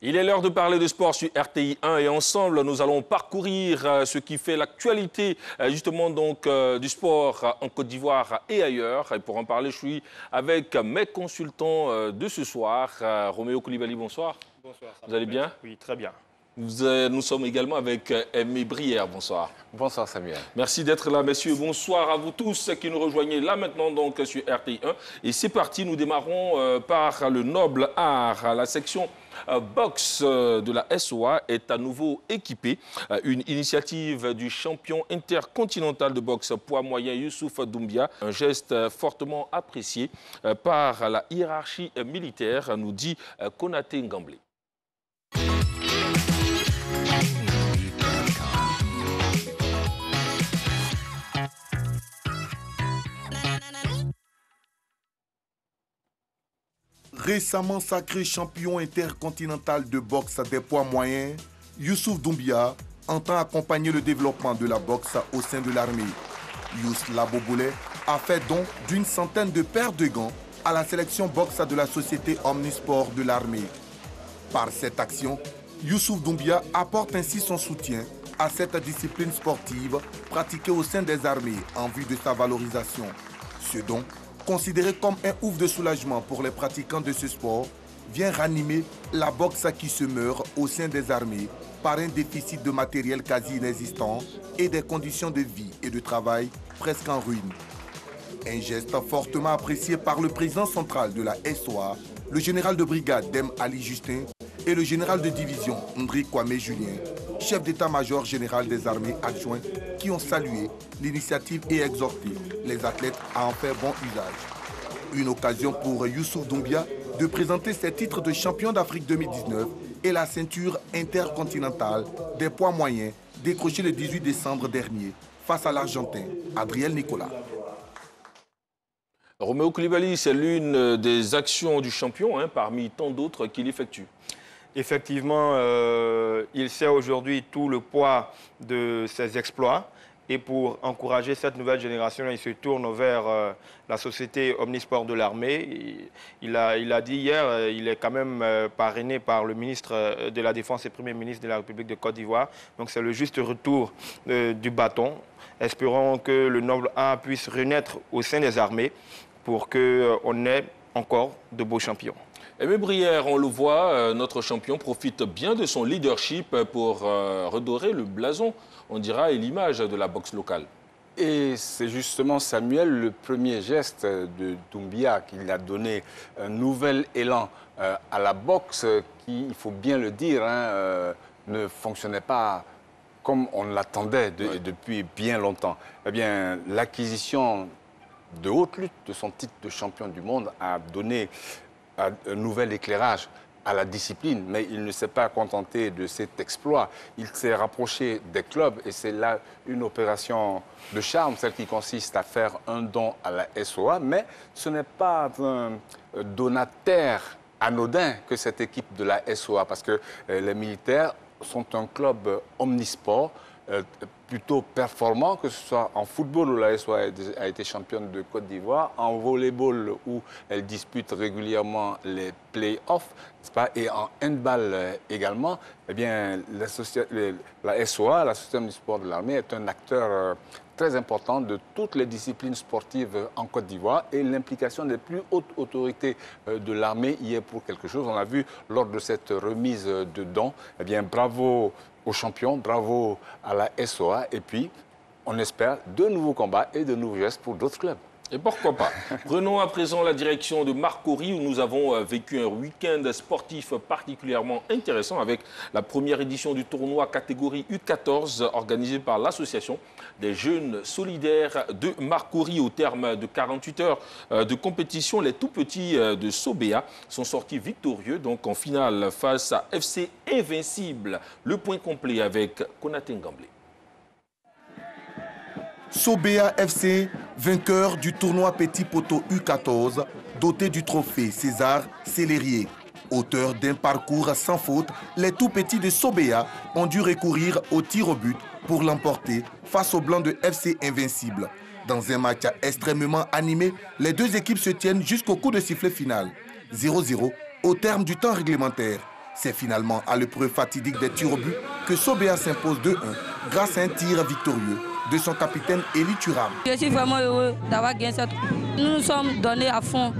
Il est l'heure de parler de sport sur RTI 1 et ensemble, nous allons parcourir ce qui fait l'actualité justement donc du sport en Côte d'Ivoire et ailleurs. Et pour en parler, je suis avec mes consultants de ce soir. Roméo Koulibaly, bonsoir. Bonsoir. Vous allez bien? Oui, très bien. Nous sommes également avec Aimé Brière, bonsoir. Bonsoir Samuel. Merci d'être là, messieurs. Bonsoir à vous tous qui nous rejoignez là maintenant donc sur RTI 1. Et c'est parti, nous démarrons par le noble art. La section boxe de la SOA est à nouveau équipée. Une initiative du champion intercontinental de boxe poids moyen Youssouf Doumbia. Un geste fortement apprécié par la hiérarchie militaire, nous dit Konaté Ngamblé. Récemment sacré champion intercontinental de boxe des poids moyens, Youssouf Doumbia entend accompagner le développement de la boxe au sein de l'armée. Youss Laboboulé a fait don d'une centaine de paires de gants à la sélection boxe de la société Omnisport de l'armée. Par cette action, Youssouf Doumbia apporte ainsi son soutien à cette discipline sportive pratiquée au sein des armées en vue de sa valorisation. Ce don, considéré comme un ouf de soulagement pour les pratiquants de ce sport, vient ranimer la boxe qui se meurt au sein des armées par un déficit de matériel quasi inexistant et des conditions de vie et de travail presque en ruine. Un geste fortement apprécié par le président central de la SOA, le général de brigade Dem Ali Justin et le général de division Ndri Kwame Julien, chef d'état-major général des armées adjoints, qui ont salué l'initiative et exhorté les athlètes à en faire bon usage. Une occasion pour Youssouf Doumbia de présenter ses titres de champion d'Afrique 2019 et la ceinture intercontinentale des poids moyens décrochée le 18 décembre dernier face à l'Argentin Adriel Nicolas. Roméo Koulibaly, c'est l'une des actions du champion parmi tant d'autres qu'il effectue. Effectivement, il sait aujourd'hui tout le poids de ses exploits. Et pour encourager cette nouvelle génération, il se tourne vers la société Omnisport de l'armée. Il a dit hier, il est quand même parrainé par le ministre de la Défense et Premier ministre de la République de Côte d'Ivoire. Donc c'est le juste retour du bâton. Espérons que le noble art puisse renaître au sein des armées pour qu'on ait encore de beaux champions. Aimé Brière, on le voit, notre champion profite bien de son leadership pour redorer le blason, on dira, et l'image de la boxe locale. Et c'est justement, Samuel, le premier geste de Doumbia qui a donné un nouvel élan à la boxe qui, il faut bien le dire, ne fonctionnait pas comme on l'attendait depuis bien longtemps. Eh bien, l'acquisition de haute lutte de son titre de champion du monde a donné un nouvel éclairage à la discipline, mais il ne s'est pas contenté de cet exploit. Il s'est rapproché des clubs et c'est là une opération de charme, celle qui consiste à faire un don à la SOA, mais ce n'est pas un donataire anodin que cette équipe de la SOA, parce que les militaires sont un club omnisport, plutôt performant, que ce soit en football où la SOA a été championne de Côte d'Ivoire, en volleyball où elle dispute régulièrement les play-offs, et en handball également. Eh bien, la SOA, la Société du sport de l'armée, est un acteur très important de toutes les disciplines sportives en Côte d'Ivoire et l'implication des plus hautes autorités de l'armée y est pour quelque chose. On l'a vu lors de cette remise de dons. Eh bien, bravo aux champions, bravo à la SOA et puis on espère de nouveaux combats et de nouveaux gestes pour d'autres clubs. Et pourquoi pas. Prenons à présent la direction de Marcory où nous avons vécu un week-end sportif particulièrement intéressant avec la première édition du tournoi catégorie U14 organisé par l'association des jeunes solidaires de Marcory. Au terme de 48 heures de compétition, les tout-petits de Sobéa sont sortis victorieux donc en finale face à FC Invincible. Le point complet avec Konaté Ngamblé. Sobéa FC, vainqueur du tournoi Petit Poteau U14, doté du trophée César Célérier. Auteurs d'un parcours sans faute, les tout-petits de Sobea ont dû recourir au tir au but pour l'emporter face aux Blancs de FC Invincible. Dans un match extrêmement animé, les deux équipes se tiennent jusqu'au coup de sifflet final. 0-0 au terme du temps réglementaire. C'est finalement à l'épreuve fatidique des tirs au but que Sobea s'impose 2-1 grâce à un tir victorieux de son capitaine Eli Thuram. Je suis vraiment heureux d'avoir gagné cette coupe. Nous nous sommes donnés à fond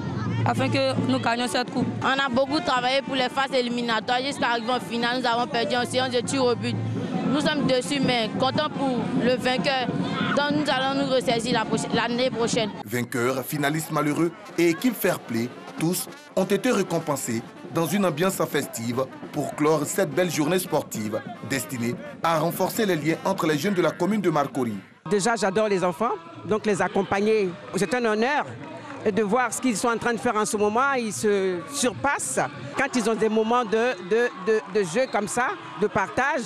afin que nous gagnions cette coupe. On a beaucoup travaillé pour les phases éliminatoires jusqu'à arriver en finale. Nous avons perdu en séance de tir au but. Nous sommes dessus, mais contents pour le vainqueur. Donc nous allons nous ressaisir l'année prochaine. Vainqueurs, finalistes malheureux et équipe fair play, tous ont été récompensés dans une ambiance festive pour clore cette belle journée sportive destinée à renforcer les liens entre les jeunes de la commune de Marcory. Déjà, j'adore les enfants, donc les accompagner, c'est un honneur de voir ce qu'ils sont en train de faire en ce moment. Ils se surpassent quand ils ont des moments de jeu comme ça, de partage.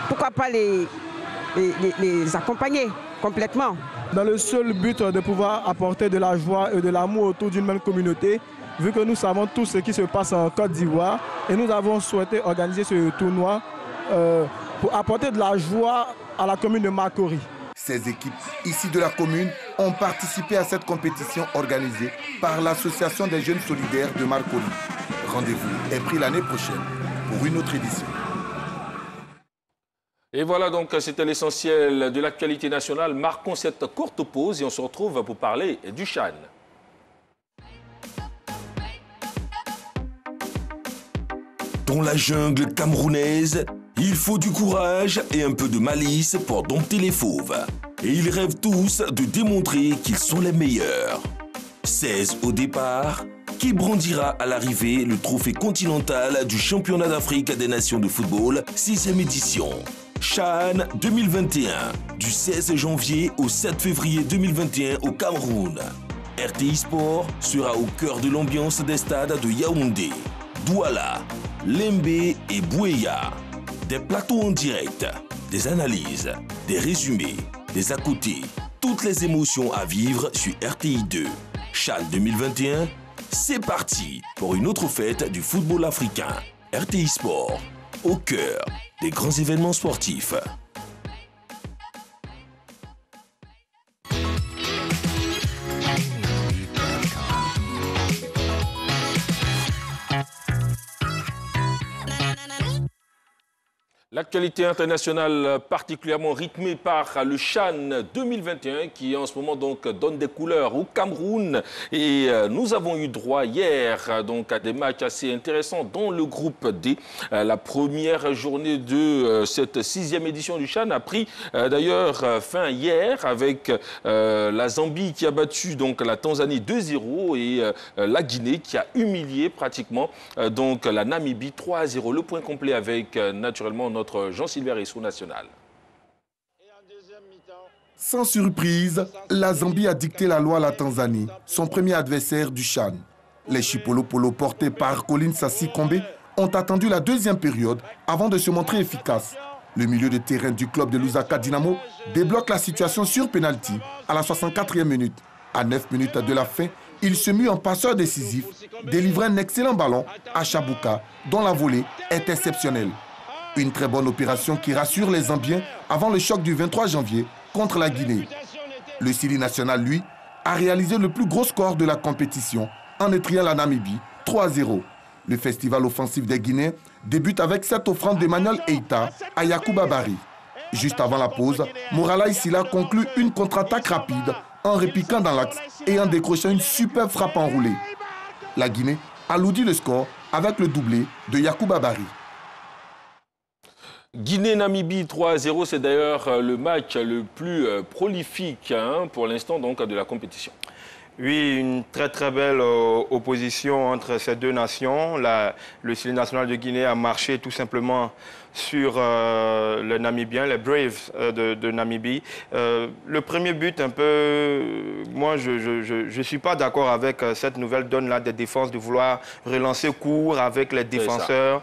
Pourquoi pas les accompagner complètement? Dans le seul but de pouvoir apporter de la joie et de l'amour autour d'une même communauté, vu que nous savons tout ce qui se passe en Côte d'Ivoire, et nous avons souhaité organiser ce tournoi pour apporter de la joie à la commune de Marcory. Ces équipes ici de la commune ont participé à cette compétition organisée par l'Association des jeunes solidaires de Marcory. Rendez-vous est pris l'année prochaine pour une autre édition. Et voilà donc, c'était l'essentiel de l'actualité nationale. Marquons cette courte pause et on se retrouve pour parler du CHAN. Dans la jungle camerounaise, il faut du courage et un peu de malice pour dompter les fauves. Et ils rêvent tous de démontrer qu'ils sont les meilleurs. 16 au départ, qui brandira à l'arrivée le trophée continental du championnat d'Afrique des nations de football, 6e édition. CHAN 2021, du 16 janvier au 7 février 2021 au Cameroun. RTI Sport sera au cœur de l'ambiance des stades de Yaoundé, Douala, Lembe et Bouéa. Des plateaux en direct, des analyses, des résumés, des à côté, toutes les émotions à vivre sur RTI 2. CHAN 2021, c'est parti pour une autre fête du football africain. RTI Sport, au cœur des grands événements sportifs. L'actualité internationale particulièrement rythmée par le CHAN 2021 qui en ce moment donc donne des couleurs au Cameroun. Et nous avons eu droit hier donc à des matchs assez intéressants dans le groupe D. La première journée de cette 6e édition du CHAN a pris d'ailleurs fin hier avec la Zambie qui a battu donc la Tanzanie 2-0 et la Guinée qui a humilié pratiquement donc la Namibie 3-0. Le point complet avec naturellement notre Jean-Sylvain Rissou national. Sans surprise, la Zambie a dicté la loi à la Tanzanie, son premier adversaire du CHAN. Les Chipolo-Polo portés par Colin Sassi Kombe ont attendu la deuxième période avant de se montrer efficaces. Le milieu de terrain du club de Lusaka Dynamo débloque la situation sur pénalty à la 64e minute. À 9 minutes de la fin, il se mue en passeur décisif, délivrant un excellent ballon à Chabuka, dont la volée est exceptionnelle. Une très bonne opération qui rassure les Zambiens avant le choc du 23 janvier contre la Guinée. Le Sili national, lui, a réalisé le plus gros score de la compétition en étriant la Namibie 3-0. Le festival offensif des Guinéens débute avec cette offrande d'Emmanuel Eita à Yacouba Bari. Juste avant la pause, Morala Isila conclut une contre-attaque rapide en répiquant dans l'axe et en décrochant une superbe frappe enroulée. La Guinée alourdit le score avec le doublé de Yacouba Bari. Guinée-Namibie 3-0, c'est d'ailleurs le match le plus prolifique pour l'instant de la compétition. Oui, une très belle opposition entre ces deux nations. Le Sili national de Guinée a marché tout simplement sur les Namibiens, les Braves de Namibie. Le premier but, un peu, moi je suis pas d'accord avec cette nouvelle donne-là des défenses, de vouloir relancer court avec les défenseurs.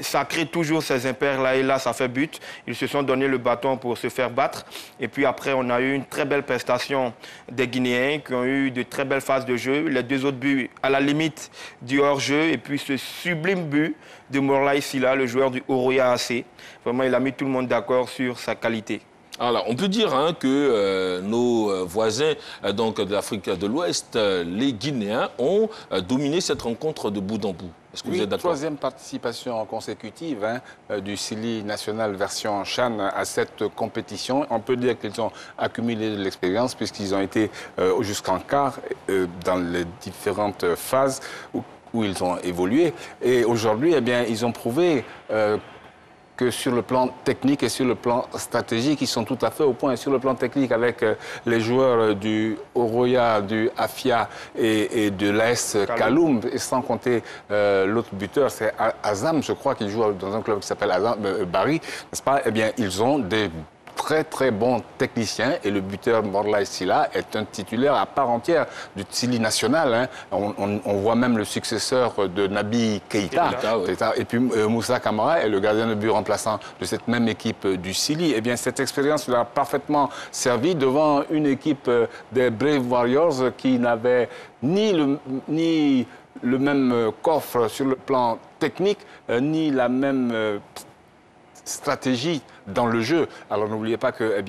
Ça crée toujours ces impairs-là et là, ça fait but. Ils se sont donné le bâton pour se faire battre. Et puis après, on a eu une très belle prestation des Guinéens qui ont eu de de très belles phases de jeu. Les 2 autres buts à la limite du hors-jeu. Et puis ce sublime but de Morlaye Sylla, le joueur du Oroya AC. Vraiment, il a mis tout le monde d'accord sur sa qualité. Alors, on peut dire que nos voisins donc, de l'Afrique de l'Ouest, les Guinéens, ont dominé cette rencontre de bout en bout. Est-ce que vous êtes d'accord? 3e participation consécutive du Sili national version CHAN à cette compétition. On peut dire qu'ils ont accumulé de l'expérience puisqu'ils ont été jusqu'en quart dans les différentes phases où ils ont évolué. Et aujourd'hui, eh bien, ils ont prouvé que sur le plan technique et sur le plan stratégique, ils sont tout à fait au point. Sur le plan technique, avec les joueurs du Oroya, du Afia et de l'AS Kaloum, et sans compter l'autre buteur, c'est Azam, je crois, qu'il joue dans un club qui s'appelle Azam Bari, n'est-ce pas? Eh bien, ils ont des très bon technicien et le buteur Morlaye Sylla est un titulaire à part entière du Sili national. On voit même le successeur de Nabi Keïta. Et puis Moussa Camara est le gardien de but remplaçant de cette même équipe du Sili. Eh bien, cette expérience lui a parfaitement servi devant une équipe des Brave Warriors qui n'avait ni le même coffre sur le plan technique, ni la même stratégie dans le jeu. Alors n'oubliez pas que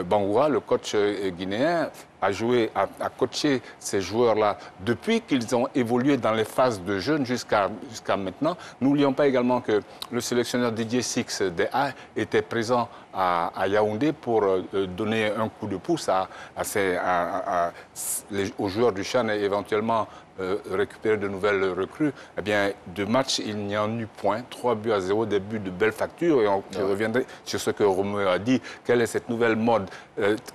Bangoura, le coach guinéen, a coaché ces joueurs-là depuis qu'ils ont évolué dans les phases de jeu jusqu'à maintenant. N'oublions pas également que le sélectionneur Didier Six DA était présent à Yaoundé pour donner un coup de pouce aux joueurs du CHAN et éventuellement récupérer de nouvelles recrues. Eh bien, de match, il n'y en eut point. 3-0, des buts de belle facture. Et on reviendrait sur ce que Roméo a dit. Quelle est cette nouvelle mode,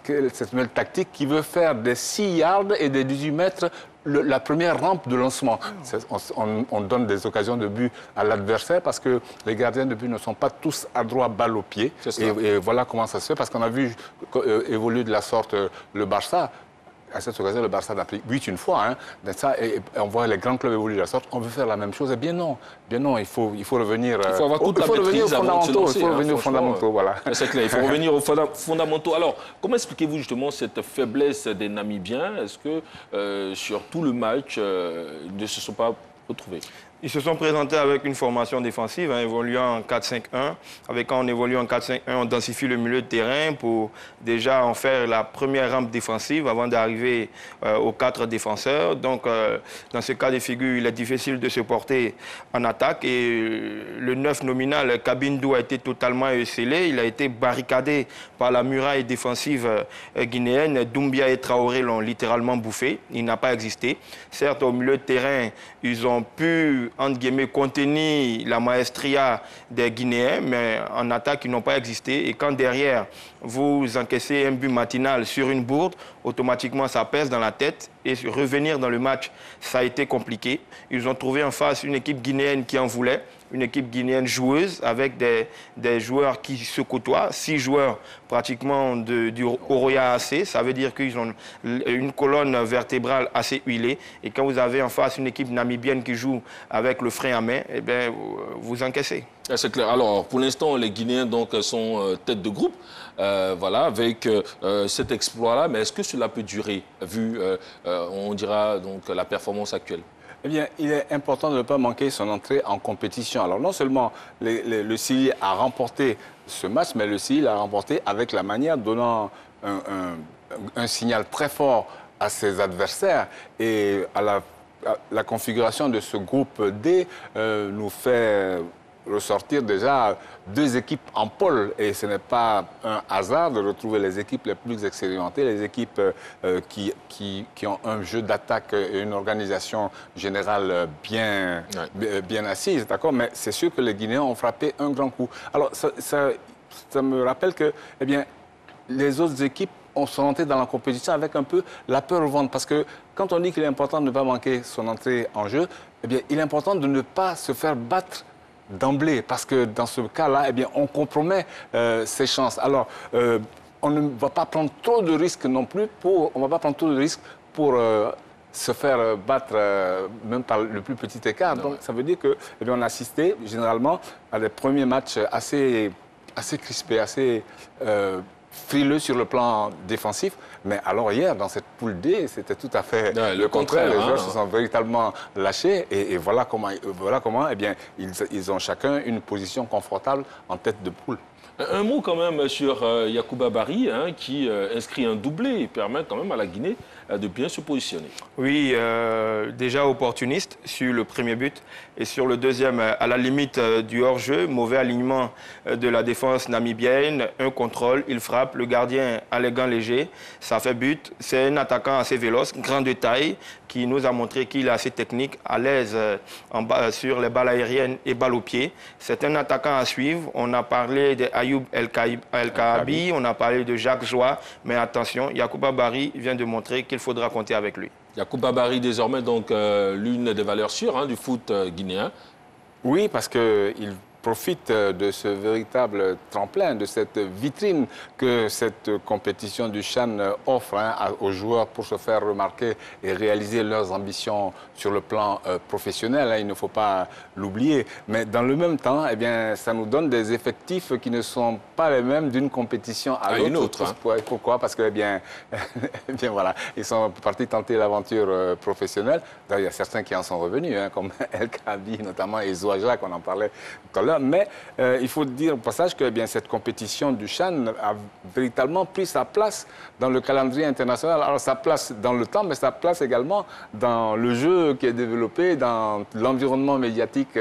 quelle est cette nouvelle tactique qui veut faire des 6 yards et des 18 mètres la première rampe de lancement. On donne des occasions de but à l'adversaire parce que les gardiens de but ne sont pas tous adroits balle au pied. Et voilà comment ça se fait, parce qu'on a vu évoluer de la sorte le Barça. À cette occasion, le Barça n'a pris 8 une fois. Et on voit les grands clubs évoluer de la sorte. On veut faire la même chose. Eh bien non. Il faut revenir. Il faut avoir toute la maîtrise avant de se lancer. Il faut revenir aux fondamentaux. Voilà. C'est clair. Il faut revenir aux fondamentaux. Alors, comment expliquez-vous justement cette faiblesse des Namibiens? Est-ce que sur tout le match, ils ne se sont pas retrouvés? Ils se sont présentés avec une formation défensive, évoluant en 4-5-1. Quand on évolue en 4-5-1, on densifie le milieu de terrain pour déjà en faire la première rampe défensive avant d'arriver aux 4 défenseurs. Donc, dans ce cas de figure, il est difficile de se porter en attaque. Et le 9 nominal, Kabindou, a été totalement scellé. Il a été barricadé par la muraille défensive guinéenne. Doumbia et Traoré l'ont littéralement bouffé. Il n'a pas existé. Certes, au milieu de terrain, ils ont pu entre guillemets, contenir la maestria des Guinéens, mais en attaque, ils n'ont pas existé. Et quand derrière, vous encaissez un but matinal sur une bourde, automatiquement, ça pèse dans la tête. Et revenir dans le match, ça a été compliqué. Ils ont trouvé en face une équipe guinéenne qui en voulait, une équipe guinéenne joueuse avec des joueurs qui se côtoient, 6 joueurs pratiquement du Oroya AC. Ça veut dire qu'ils ont une colonne vertébrale assez huilée. Et quand vous avez en face une équipe namibienne qui joue avec le frein à main, eh bien, vous encaissez. C'est clair. Alors, pour l'instant, les Guinéens donc, sont tête de groupe, voilà, avec cet exploit-là. Mais est-ce que cela peut durer, vu, on dira, donc, la performance actuelle? Eh bien, il est important de ne pas manquer son entrée en compétition. Alors, non seulement le Sili a remporté ce match, mais le Sili l'a remporté avec la manière, donnant un signal très fort à ses adversaires. Et la configuration de ce groupe D nous fait ressortir déjà 2 équipes en pôle. Et ce n'est pas un hasard de retrouver les équipes les plus expérimentées, les équipes qui ont un jeu d'attaque et une organisation générale bien assise, d'accord? Mais c'est sûr que les Guinéens ont frappé un grand coup. Alors, ça me rappelle que, eh bien, les autres équipes sont rentrées dans la compétition avec un peu la peur au ventre. Parce que quand on dit qu'il est important de ne pas manquer son entrée en jeu, eh bien, il est important de ne pas se faire battre d'emblée, parce que dans ce cas-là, eh bien, on compromet ses chances. Alors, on ne va pas prendre trop de risques non plus pour se faire battre même par le plus petit écart. Donc, ça veut dire que, eh bien, on a assisté généralement à des premiers matchs assez crispés, assez frileux sur le plan défensif. Mais alors hier, dans cette poule D, c'était tout à fait le contraire. Les joueurs se sont véritablement lâchés. Et voilà comment eh bien, ils ont chacun une position confortable en tête de poule. Un mot quand même sur Yacouba Barry, qui inscrit un doublé et permet quand même à la Guinée de bien se positionner. Oui, déjà opportuniste sur le premier but et sur le deuxième, à la limite du hors-jeu, mauvais alignement de la défense namibienne, un contrôle, il frappe, le gardien a les gants légers, ça fait but. C'est un attaquant assez véloce, grand de taille, qui nous a montré qu'il est assez technique, à l'aise sur les balles aériennes et balles au pied. C'est un attaquant à suivre. On a parlé d'Ayoub El-Kaabi, on a parlé de Jacques Joie, mais attention, Yacouba Barry vient de montrer qu'il faudra compter avec lui. Yacouba Barry, désormais, donc l'une des valeurs sûres du foot guinéen. Oui, parce qu'il profite de ce véritable tremplin, de cette vitrine que cette compétition du CHAN offre aux joueurs pour se faire remarquer et réaliser leurs ambitions sur le plan professionnel. Il ne faut pas l'oublier. Mais dans le même temps, eh bien, ça nous donne des effectifs qui ne sont pas les mêmes d'une compétition à l'autre. Pourquoi? Parce que, eh bien, voilà, ils sont partis tenter l'aventure professionnelle. D'ailleurs, il y a certains qui en sont revenus, comme El Kaabi notamment et Zouaja, qu'on en parlait tout à l'heure. Mais il faut dire au passage que cette compétition du CHAN a véritablement pris sa place dans le calendrier international. Alors sa place dans le temps, mais sa place également dans le jeu qui est développé, dans l'environnement médiatique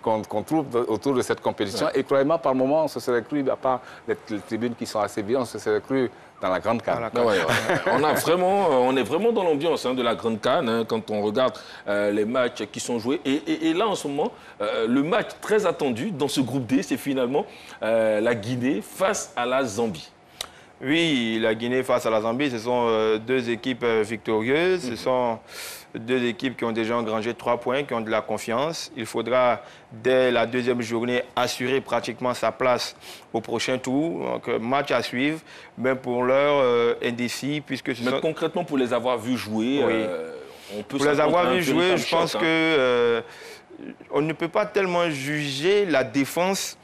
qu'on trouve autour de cette compétition. Ouais. Et croyez-moi, par moments, on se serait cru, à part les tribunes qui sont assez vives, on se serait cru dans la Grande Canne. On est vraiment dans l'ambiance de la Grande Canne quand on regarde les matchs qui sont joués. Et là, en ce moment, le match très attendu dans ce groupe D, c'est finalement la Guinée face à la Zambie. Oui, la Guinée face à la Zambie, ce sont deux équipes victorieuses. Ce sont deux équipes qui ont déjà engrangé 3 points, qui ont de la confiance. Il faudra, dès la deuxième journée, assurer pratiquement sa place au prochain tour. Donc, match à suivre, mais pour l'heure, indécis, puisque ce sont... concrètement, pour les avoir vus jouer, oui. On peut... Pour les avoir vus jouer, je pense que on ne peut pas tellement juger la défense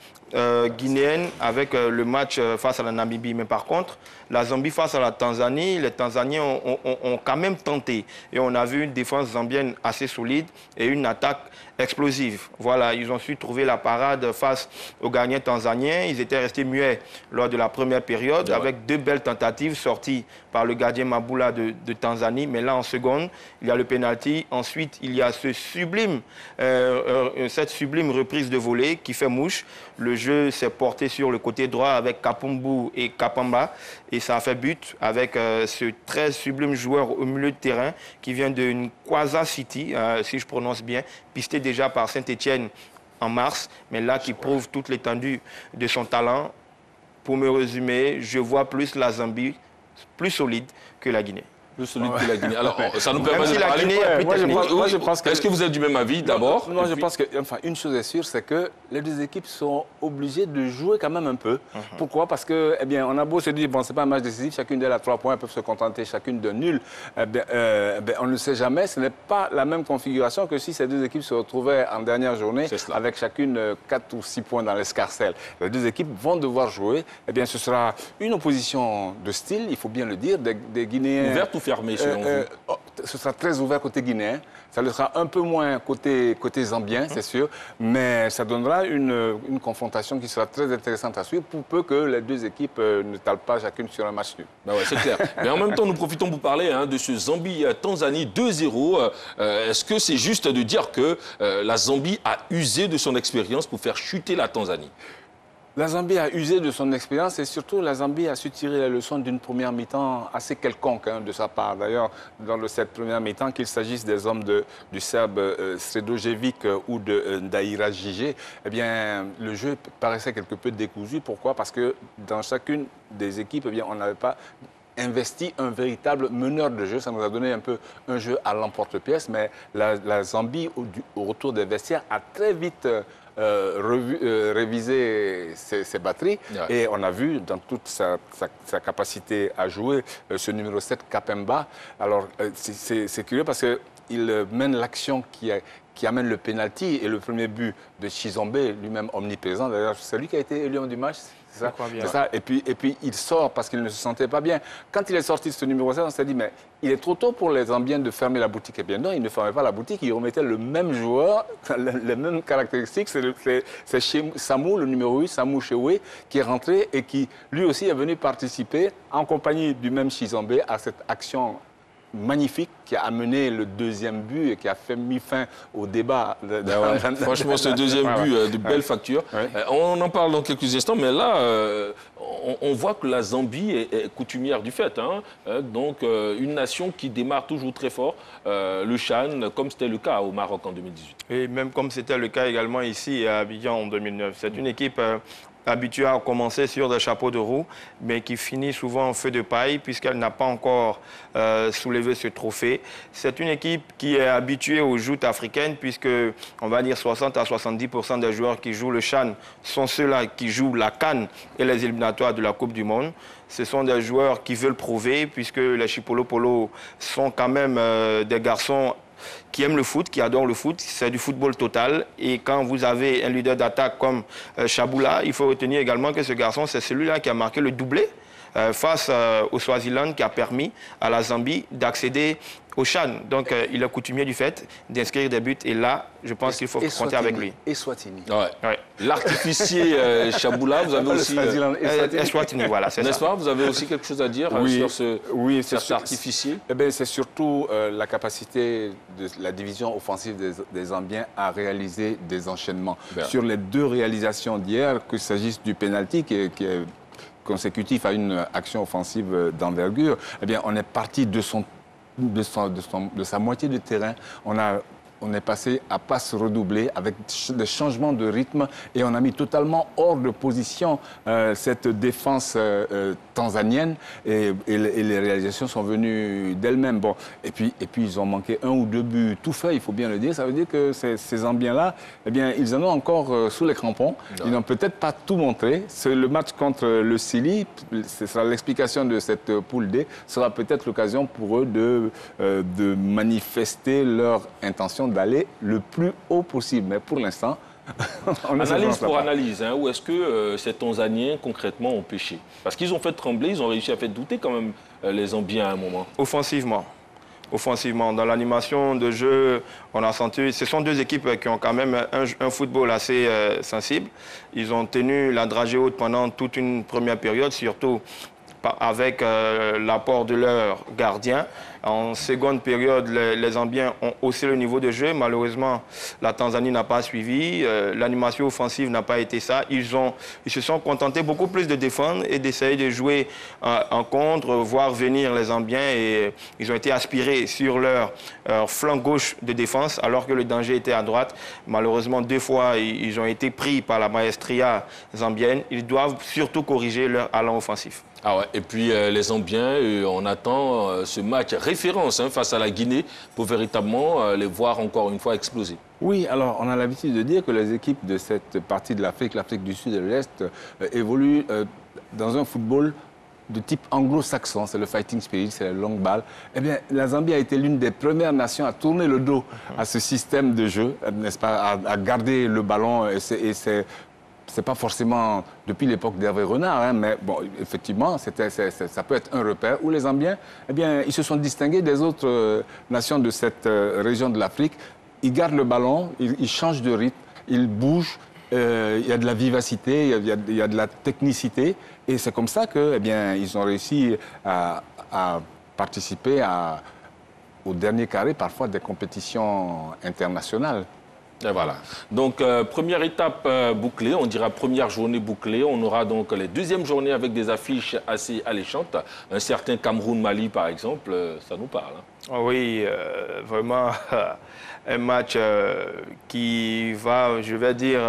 guinéenne avec le match face à la Namibie. Mais par contre, la Zambie face à la Tanzanie, les Tanzaniens ont quand même tenté. Et on a vu une défense zambienne assez solide et une attaque explosive. Voilà, ils ont su trouver la parade face aux gagnants tanzaniens. Ils étaient restés muets lors de la première période avec 2 belles tentatives sorties par le gardien Mabula de Tanzanie. Mais là, en seconde, il y a le pénalty. Ensuite, il y a cette sublime reprise de volée qui fait mouche. Le jeu s'est porté sur le côté droit avec Kapumbu et Kapamba. Et ça a fait but avec ce très sublime joueur au milieu de terrain qui vient de Nkwaza City, si je prononce bien, pisté déjà par Saint-Etienne en mars, mais là qui prouve toute l'étendue de son talent. Pour me résumer, je vois plus la Zambie plus solide que la Guinée. Plus solide que la Guinée. Alors, ça nous permet de parler... Moi, je pense que... Est-ce que vous êtes du même avis, d'abord? Moi, je pense que... Enfin, une chose est sûre, c'est que les deux équipes sont obligées de jouer quand même un peu. Pourquoi? Parce que, eh bien, on a beau se dire, bon, c'est pas un match décisif, chacune d'elles a 3 points, elles peuvent se contenter chacune de nul. On ne sait jamais, ce n'est pas la même configuration que si ces deux équipes se retrouvaient en dernière journée avec chacune 4 ou 6 points dans l'escarcelle. Les deux équipes vont devoir jouer. Eh bien, ce sera une opposition de style, il faut bien le dire, des Guinéens... Ouverte ou fermée, selon vous? Ce sera très ouvert côté guinéen. Ça le sera un peu moins côté zambien, c'est sûr. Mais ça donnera une confrontation qui sera très intéressante à suivre pour peu que les deux équipes ne talent pas chacune sur un match nul. Ben ouais, c'est clair. Mais en même temps, nous profitons pour parler de ce Zambie-Tanzanie 2-0. Est-ce que c'est juste de dire que la Zambie a usé de son expérience pour faire chuter la Tanzanie? La Zambie a usé de son expérience et surtout la Zambie a su tirer la leçon d'une première mi-temps assez quelconque de sa part. D'ailleurs, dans cette première mi-temps, qu'il s'agisse des hommes du Serbe Sredojevic ou de Ndaïra Jigé, eh bien, le jeu paraissait quelque peu décousu. Pourquoi? Parce que dans chacune des équipes, eh bien, on n'avait pas investi un véritable meneur de jeu. Ça nous a donné un peu un jeu à l'emporte-pièce, mais la Zambie, au retour des vestiaires, a très vite... réviser ses batteries. Et on a vu dans toute sa capacité à jouer ce numéro 7, Kapemba. Alors, c'est curieux parce qu'il mène l'action qui amène le penalty et le premier but de Chizombe, lui-même omniprésent. D'ailleurs, c'est lui qui a été élu homme du match. C'est ça, c'est ça. Et puis il sort parce qu'il ne se sentait pas bien. Quand il est sorti de ce numéro 7, on s'est dit, mais il est trop tôt pour les Zambiens de fermer la boutique. Eh bien non, il ne fermait pas la boutique, il remettait le même joueur, les mêmes caractéristiques. C'est Samou, le numéro 8, Samou Chewe, qui est rentré et qui, lui aussi, est venu participer en compagnie du même Chizombe à cette action magnifique qui a amené le deuxième but et qui a mis fin au débat. Franchement, ce deuxième but de belle facture. On en parle dans quelques instants, mais là, on voit que la Zambie est coutumière du fait. Donc, une nation qui démarre toujours très fort, le CHAN, comme c'était le cas au Maroc en 2018. Et même comme c'était le cas également ici à Abidjan en 2009. C'est une équipe habituée à commencer sur des chapeaux de roue, mais qui finit souvent en feu de paille puisqu'elle n'a pas encore soulevé ce trophée. C'est une équipe qui est habituée aux joutes africaines puisque, on va dire, 60 à 70% des joueurs qui jouent le CHAN sont ceux-là qui jouent la CAN et les éliminatoires de la Coupe du Monde. Ce sont des joueurs qui veulent prouver puisque les Chipolo-Polo sont quand même des garçons qui aiment le foot, qui adorent le foot, c'est du football total. Et quand vous avez un leader d'attaque comme Chaboula, il faut retenir également que ce garçon, c'est celui-là qui a marqué le doublé face au Swaziland, qui a permis à la Zambie d'accéder au CHAN. Donc, il est coutumier du fait d'inscrire des buts. Et là, je pense qu'il faut compter avec lui. Et Swatini. Ouais. L'artificier Chaboula, vous avez aussi... Et Swatini, voilà, c'est ça. N'est-ce pas? Vous avez aussi quelque chose à dire sur cet artificier? Eh bien, c'est surtout la capacité de la division offensive des Zambiens à réaliser des enchaînements. Sur les deux réalisations d'hier, qu'il s'agisse du penalty qui est consécutif à une action offensive d'envergure, eh bien, on est parti de sa moitié de terrain. On est passé à passe redoublée avec des changements de rythme et on a mis totalement hors de position cette défense tanzanienne et les réalisations sont venues d'elles-mêmes. Bon, et puis ils ont manqué 1 ou 2 buts tout faits, il faut bien le dire. Ça veut dire que ces Zambiens-là, eh bien, ils en ont encore sous les crampons. Ils n'ont peut-être pas tout montré. Le match contre le Chili, ce sera l'explication de cette poule D, sera peut-être l'occasion pour eux de manifester leur intention d'aller le plus haut possible. Mais pour l'instant, analyse pour analyse, où est-ce que ces Tanzaniens, concrètement, ont péché? Parce qu'ils ont fait trembler, ils ont réussi à faire douter quand même les Zambiens à un moment. Offensivement. Dans l'animation de jeu, on a senti... Ce sont deux équipes qui ont quand même un football assez sensible. Ils ont tenu la dragée haute pendant toute une première période, surtout avec l'apport de leur gardien. En seconde période, les Zambiens ont haussé le niveau de jeu. Malheureusement, la Tanzanie n'a pas suivi. L'animation offensive n'a pas été ça. Ils se sont contentés beaucoup plus de défendre et d'essayer de jouer en contre, voir venir les Zambiens. Et ils ont été aspirés sur leur flanc gauche de défense, alors que le danger était à droite. Malheureusement, 2 fois, ils ont été pris par la maestria zambienne. Ils doivent surtout corriger leur allant offensif. Ah ouais. Et puis les Zambiens, on attend ce match référence face à la Guinée pour véritablement les voir encore une fois exploser. Oui, alors on a l'habitude de dire que les équipes de cette partie de l'Afrique, l'Afrique du Sud et de l'Est, évoluent dans un football de type anglo-saxon, c'est le fighting spirit, c'est la longue balle. Eh bien, la Zambie a été l'une des premières nations à tourner le dos à ce système de jeu, n'est-ce pas, à garder le ballon c'est pas forcément depuis l'époque d'Hervé Renard, mais bon, effectivement, ça peut être un repère où les Zambiens, eh bien, ils se sont distingués des autres nations de cette région de l'Afrique. Ils gardent le ballon, ils changent de rythme, ils bougent, il y a de la vivacité, il y a de la technicité, et c'est comme ça que, eh bien, ils ont réussi à participer au dernier carré, parfois des compétitions internationales. Et voilà. Donc, première étape bouclée, on dira première journée bouclée. On aura donc les deuxièmes journées avec des affiches assez alléchantes. Un certain Cameroun-Mali, par exemple, ça nous parle. Oui, vraiment un match qui va, je vais dire,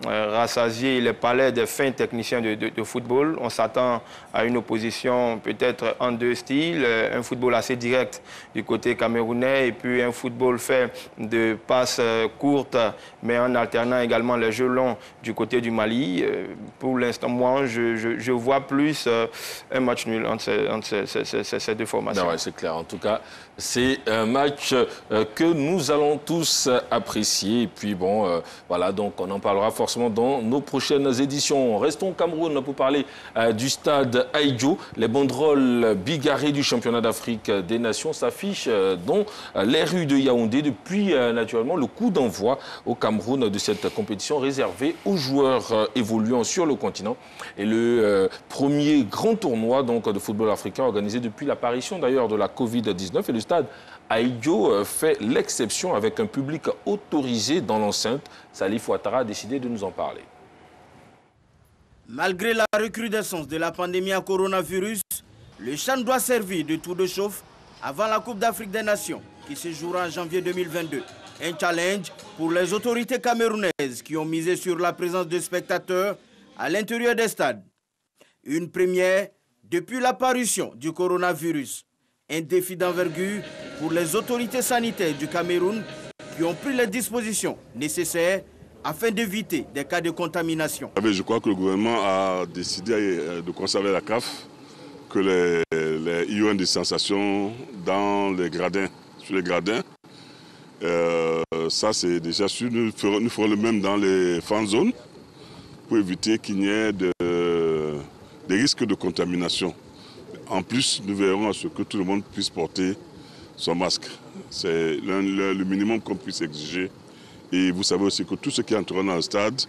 rassasier les palais des fins techniciens de football. On s'attend à une opposition peut-être en 2 styles, un football assez direct du côté camerounais et puis un football fait de passes courtes, mais en alternant également les jeux longs du côté du Mali. Pour l'instant, moi, je vois plus un match nul entre ces 2 formations. Ouais, c'est clair. En tout cas, C'est un match que nous allons tous apprécier. Et puis bon, voilà, donc on en parlera forcément dans nos prochaines éditions. Restons au Cameroun pour parler du stade Ahidjo. Les banderoles bigarrées du championnat d'Afrique des Nations s'affichent dans les rues de Yaoundé depuis naturellement le coup d'envoi au Cameroun de cette compétition réservée aux joueurs évoluant sur le continent. Et le premier grand tournoi donc, de football africain organisé depuis l'apparition d'ailleurs de la Covid-19. Et le stade Ahidjo fait l'exception avec un public autorisé dans l'enceinte. Salif Ouattara a décidé de nous en parler. Malgré la recrudescence de la pandémie à coronavirus, le CHAN doit servir de tour de chauffe avant la Coupe d'Afrique des Nations qui se jouera en janvier 2022. Un challenge pour les autorités camerounaises qui ont misé sur la présence de spectateurs à l'intérieur des stades. Une première depuis l'apparition du coronavirus. Un défi d'envergure pour les autorités sanitaires du Cameroun qui ont pris les dispositions nécessaires afin d'éviter des cas de contamination. Je crois que le gouvernement a décidé de conserver la CAF, que les ION de sensation dans les gradins, sur les gradins. Ça c'est déjà sûr, nous ferons le même dans les fan zones pour éviter qu'il n'y ait des risques de contamination. En plus, nous verrons à ce que tout le monde puisse porter son masque. C'est le minimum qu'on puisse exiger. Et vous savez aussi que tous ceux qui entreront dans le stade,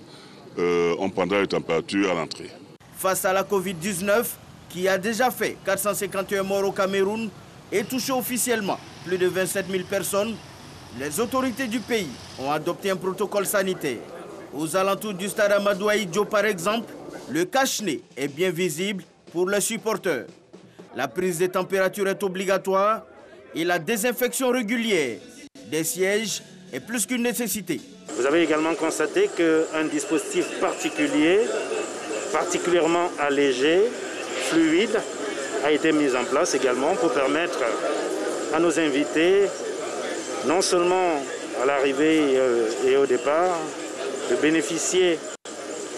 on prendra les températures à l'entrée. Face à la Covid-19, qui a déjà fait 451 morts au Cameroun et touché officiellement plus de 27 000 personnes, les autorités du pays ont adopté un protocole sanitaire. Aux alentours du stade Amadou Ahidjo, par exemple, le cache-nez est bien visible pour les supporters. La prise de température est obligatoire et la désinfection régulière des sièges est plus qu'une nécessité. Vous avez également constaté qu'un dispositif particulier, particulièrement allégé, fluide, a été mis en place également pour permettre à nos invités, non seulement à l'arrivée et au départ, de bénéficier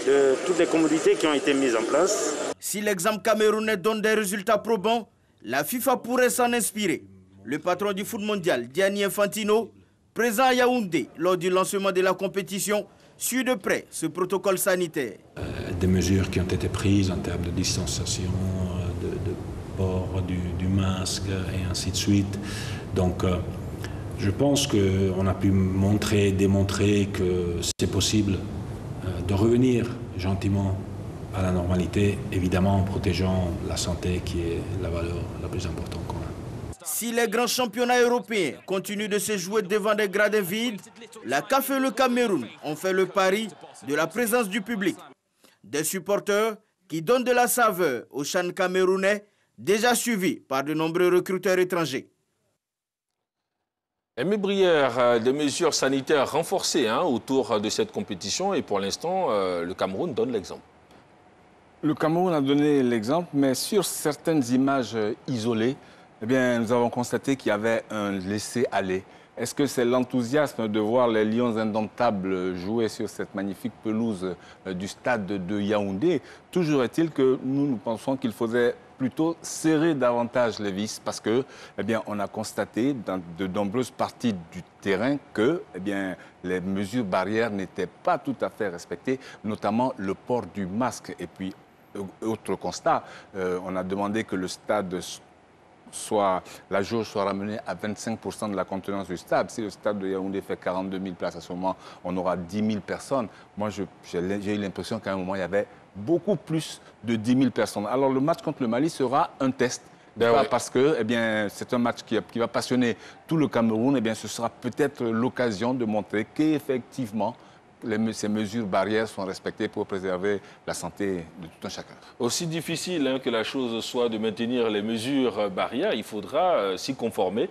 de toutes les commodités qui ont été mises en place. Si l'exemple camerounais donne des résultats probants, la FIFA pourrait s'en inspirer. Le patron du foot mondial, Gianni Infantino, présent à Yaoundé lors du lancement de la compétition, suit de près ce protocole sanitaire. Des mesures qui ont été prises en termes de distanciation, de port du masque et ainsi de suite. Donc je pense qu'on a pu démontrer que c'est possible de revenir gentiment à la normalité, évidemment en protégeant la santé qui est la valeur la plus importante qu'on a. Si les grands championnats européens continuent de se jouer devant des gradins vides, la CAF et le Cameroun ont fait le pari de la présence du public. Des supporters qui donnent de la saveur au CHAN camerounais, déjà suivi par de nombreux recruteurs étrangers. Aimé Brière, des mesures sanitaires renforcées autour de cette compétition et pour l'instant, le Cameroun donne l'exemple. Le Cameroun a donné l'exemple, mais sur certaines images isolées, eh bien, nous avons constaté qu'il y avait un laisser-aller. Est-ce que c'est l'enthousiasme de voir les Lions indomptables jouer sur cette magnifique pelouse du stade de Yaoundé? Toujours est-il que nous pensons qu'il faudrait plutôt serrer davantage les vis parce que, eh bien, on a constaté dans de nombreuses parties du terrain que, eh bien, les mesures barrières n'étaient pas tout à fait respectées, notamment le port du masque. Et puis, autre constat, on a demandé que le stade la jauge soit ramenée à 25% de la contenance du stade. Si le stade de Yaoundé fait 42 000 places, à ce moment, on aura 10 000 personnes. Moi, j'ai eu l'impression qu'à un moment, il y avait beaucoup plus de 10 000 personnes. Alors, le match contre le Mali sera un test. Parce que eh bien, c'est un match qui va passionner tout le Cameroun. Eh bien, ce sera peut-être l'occasion de montrer qu'effectivement, ces mesures barrières sont respectées pour préserver la santé de tout un chacun. Aussi difficile que la chose soit de maintenir les mesures barrières, il faudra s'y conformer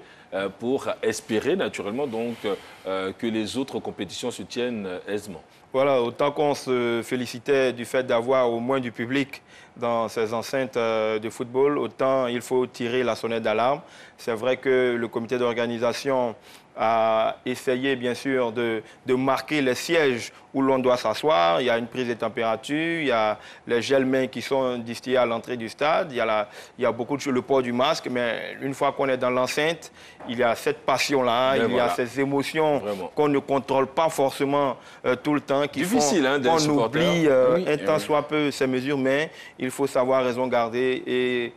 pour espérer naturellement donc, que les autres compétitions se tiennent aisément. Voilà, autant qu'on se félicitait du fait d'avoir au moins du public dans ces enceintes de football, autant il faut tirer la sonnette d'alarme. C'est vrai que le comité d'organisation à essayer, bien sûr, de marquer les sièges où l'on doit s'asseoir. Il y a une prise de température, il y a les gels-mains qui sont distillés à l'entrée du stade, il y a beaucoup de choses, le port du masque, mais une fois qu'on est dans l'enceinte, il y a cette passion-là, il y a ces émotions qu'on ne contrôle pas forcément tout le temps, qui font qu'on oublie un tant soit peu ces mesures, mais il faut savoir raison garder et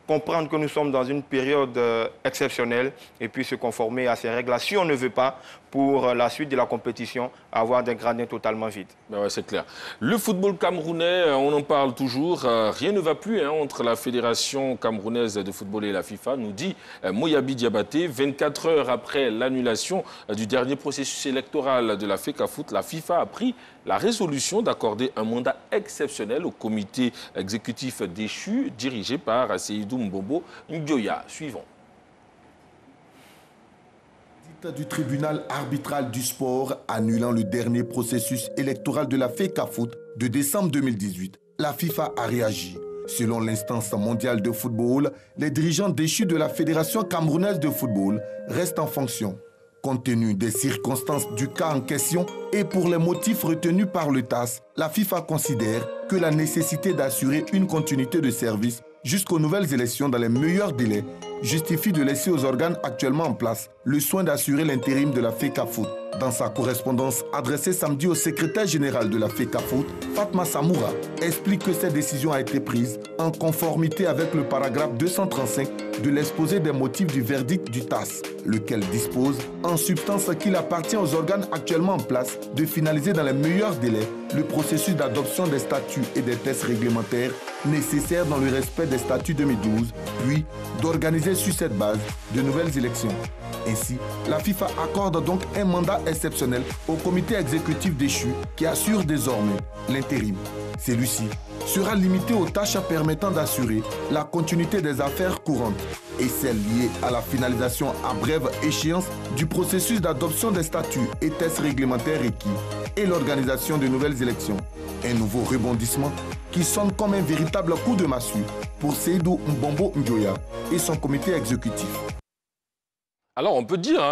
comprendre que nous sommes dans une période exceptionnelle et puis se conformer à ces règles-là. Si on ne veut pas, pour la suite de la compétition, avoir des gradins totalement vides. Ben ouais, c'est clair. Le football camerounais, on en parle toujours. Rien ne va plus entre la Fédération camerounaise de football et la FIFA, nous dit Moyabi Diabaté. 24 heures après l'annulation du dernier processus électoral de la FECAFOOT, la FIFA a pris la résolution d'accorder un mandat exceptionnel au comité exécutif déchu dirigé par Seydou Mbombo Ndioya. Suivons. Du tribunal arbitral du sport annulant le dernier processus électoral de la FECAFOOT de décembre 2018, la FIFA a réagi. Selon l'instance mondiale de football, les dirigeants déchus de la Fédération camerounaise de football restent en fonction. Compte tenu des circonstances du cas en question et pour les motifs retenus par le TAS, la FIFA considère que la nécessité d'assurer une continuité de service jusqu'aux nouvelles élections dans les meilleurs délais justifie de laisser aux organes actuellement en place le soin d'assurer l'intérim de la FECAFOOT. Dans sa correspondance adressée samedi au secrétaire général de la FECAFOOT, Fatma Samoura explique que cette décision a été prise en conformité avec le paragraphe 235 de l'exposé des motifs du verdict du TAS, lequel dispose en substance qu'il appartient aux organes actuellement en place de finaliser dans les meilleurs délais le processus d'adoption des statuts et des tests réglementaires nécessaires dans le respect des statuts 2012, puis d'organiser sur cette base de nouvelles élections. Ainsi, la FIFA accorde donc un mandat exceptionnel au comité exécutif déchu qui assure désormais l'intérim. Celui-ci sera limité aux tâches permettant d'assurer la continuité des affaires courantes et celles liées à la finalisation à brève échéance du processus d'adoption des statuts et tests réglementaires requis et l'organisation de nouvelles élections. Un nouveau rebondissement qui sonne comme un véritable coup de massue pour Seydou Mbombo Ndioya et son comité exécutif. Alors, on peut dire,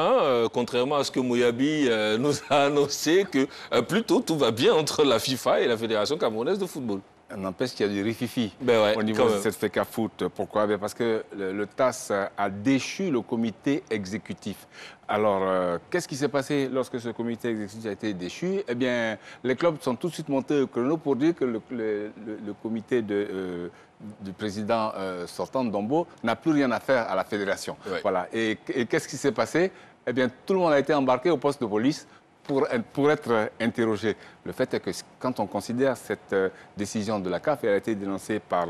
contrairement à ce que Moyabi nous a annoncé, que plutôt tout va bien entre la FIFA et la Fédération camerounaise de football. N'empêche qu'il y a du rififi au niveau de cette FECAFOOT. Pourquoi? Parce que le TAS a déchu le comité exécutif. Alors, qu'est-ce qui s'est passé lorsque ce comité exécutif a été déchu? Eh bien, les clubs sont tout de suite montés au chrono pour dire que le comité du président sortant Dombo n'a plus rien à faire à la fédération. Ouais. Voilà. Et qu'est-ce qui s'est passé? Eh bien, tout le monde a été embarqué au poste de police pour être interrogé. Le fait est que quand on considère cette décision de la CAF, elle a été dénoncée par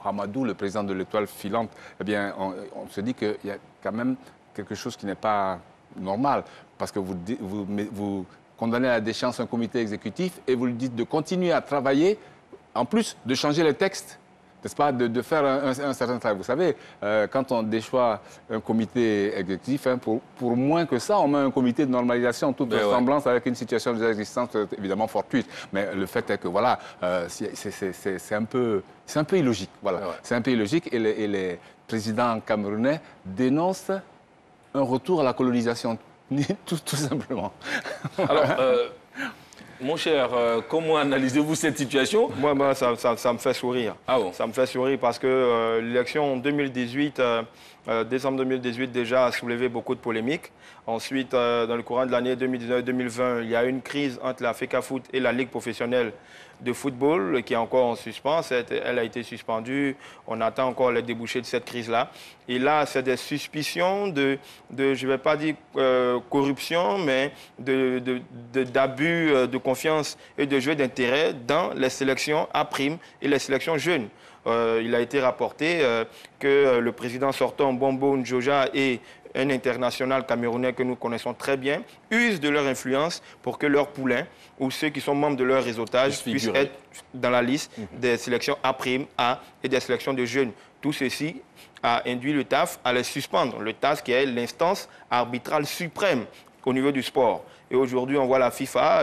Hamadou, le président de l'Étoile filante, eh bien, on se dit qu'il y a quand même quelque chose qui n'est pas normal, parce que vous condamnez à la déchéance un comité exécutif et vous lui dites de continuer à travailler, en plus de changer les textes. N'est-ce pas, de faire un certain travail. Vous savez, quand on déchoit un comité exécutif, pour moins que ça, on met un comité de normalisation, toute ressemblance avec une situation déjà existante, évidemment fortuite. Mais le fait est que, voilà, c'est un peu illogique. Voilà. C'est un peu illogique et les présidents camerounais dénoncent un retour à la colonisation, tout simplement. Alors, mon cher, comment analysez-vous cette situation? Moi, ça me fait sourire. Ah bon? Ça me fait sourire parce que l'élection 2018, décembre 2018, déjà a soulevé beaucoup de polémiques. Ensuite, dans le courant de l'année 2019-2020, il y a eu une crise entre la FECAFOOT et la Ligue professionnelle de football qui est encore en suspens. Elle a été suspendue. On attend encore les débouchés de cette crise-là. Et là, c'est des suspicions de je ne vais pas dire corruption, mais d'abus de confiance et de jeu d'intérêt dans les sélections à prime et les sélections jeunes. Il a été rapporté que le président sortant Mbombo Ndioya et un international camerounais que nous connaissons très bien, usent de leur influence pour que leurs poulains ou ceux qui sont membres de leur réseautage puissent être dans la liste des sélections A', A et des sélections de jeunes. Tout ceci a induit le TAF à les suspendre. Le TAS qui est l'instance arbitrale suprême au niveau du sport. Et aujourd'hui, on voit la FIFA,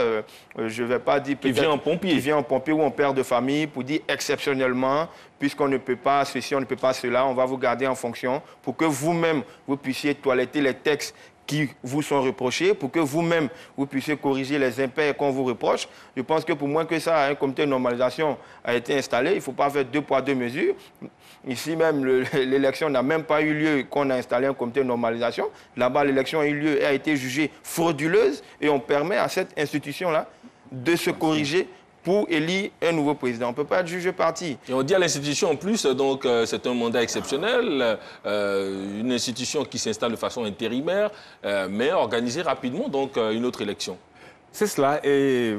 je ne vais pas dire... Qui vient en pompier. Qui vient en pompier ou en père de famille pour dire exceptionnellement, puisqu'on ne peut pas ceci, on ne peut pas cela, on va vous garder en fonction pour que vous-même, vous puissiez toiletter les textes qui vous sont reprochés pour que vous-même, vous puissiez corriger les impairs qu'on vous reproche. Je pense que pour moins que ça, un comité de normalisation a été installé. Il ne faut pas faire 2 poids 2 mesures. Ici même, l'élection n'a même pas eu lieu qu'on a installé un comité de normalisation. Là-bas, l'élection a eu lieu et a été jugée frauduleuse et on permet à cette institution-là de se corriger pour élire un nouveau président. On ne peut pas être juge parti. Et on dit à l'institution en plus, donc c'est un mandat exceptionnel, une institution qui s'installe de façon intérimaire, mais organisée rapidement, donc une autre élection. C'est cela. Et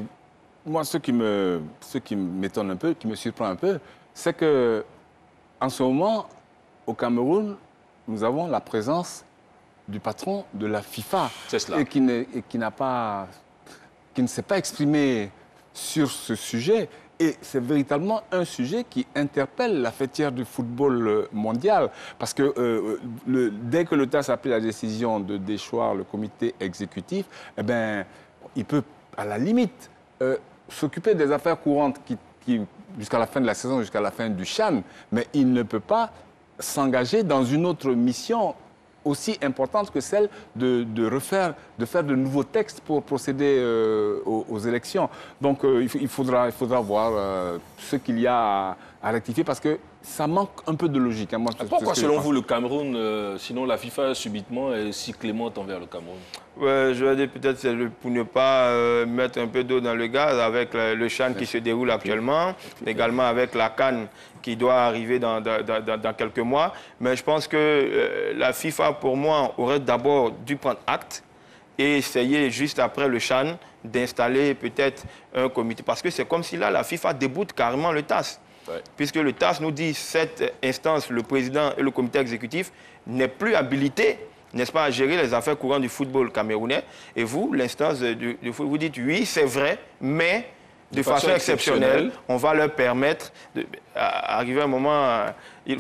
moi, ce qui m'étonne un peu, qui me surprend un peu, c'est que en ce moment, au Cameroun, nous avons la présence du patron de la FIFA. C'est cela. Et qui ne s'est pas exprimé sur ce sujet. Et c'est véritablement un sujet qui interpelle la fêtière du football mondial. Parce que dès que le TAS a pris la décision de déchoir le comité exécutif, eh ben, il peut, à la limite, s'occuper des affaires courantes qui jusqu'à la fin de la saison, jusqu'à la fin du CHAN, mais il ne peut pas s'engager dans une autre mission aussi importante que celle de faire de nouveaux textes pour procéder aux élections. Donc il faudra voir ce qu'il y a à rectifier parce que ça manque un peu de logique. Hein. Moi, pourquoi, selon vous, le Cameroun, sinon la FIFA subitement est si clémente envers le Cameroun? Ouais, je vais dire peut-être c'est pour ne pas mettre un peu d'eau dans le gaz avec le CHAN qui se déroule actuellement, également avec la CAN qui doit arriver dans quelques mois. Mais je pense que la FIFA, pour moi, aurait d'abord dû prendre acte et essayer, juste après le CHAN, d'installer peut-être un comité. Parce que c'est comme si là, la FIFA déboute carrément le TAS. Ouais. Puisque le TAS nous dit que cette instance, le président et le comité exécutif, n'est plus habilité, n'est-ce pas, à gérer les affaires courantes du football camerounais. Et vous, l'instance du football, vous dites oui, c'est vrai, mais de façon exceptionnelle, on va leur permettre d'arriver à un moment,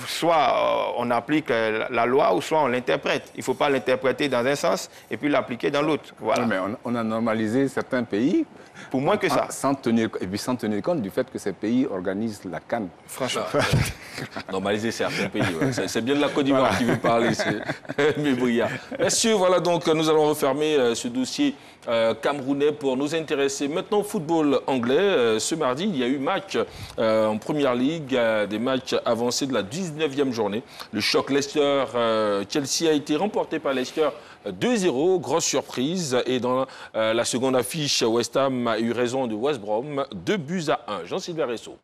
soit on applique la loi ou soit on l'interprète. Il ne faut pas l'interpréter dans un sens et puis l'appliquer dans l'autre. Voilà. Oui, mais on a normalisé certains pays. Pour moins que ça. Sans tenir compte du fait que ces pays organisent la CAN. Franchement. Normaliser certains pays. Ouais. C'est bien de la Côte d'Ivoire qui veut parler, mais Bria. Messieurs, voilà donc nous allons refermer ce dossier camerounais pour nous intéresser maintenant au football anglais. Ce mardi, il y a eu match en Première Ligue, des matchs avancés de la 19e journée. Le choc Leicester-Chelsea a été remporté par Leicester 2-0, grosse surprise. Et dans la seconde affiche, West Ham a eu raison de West Brom, 2-1. Jean-Sylvain Ressot.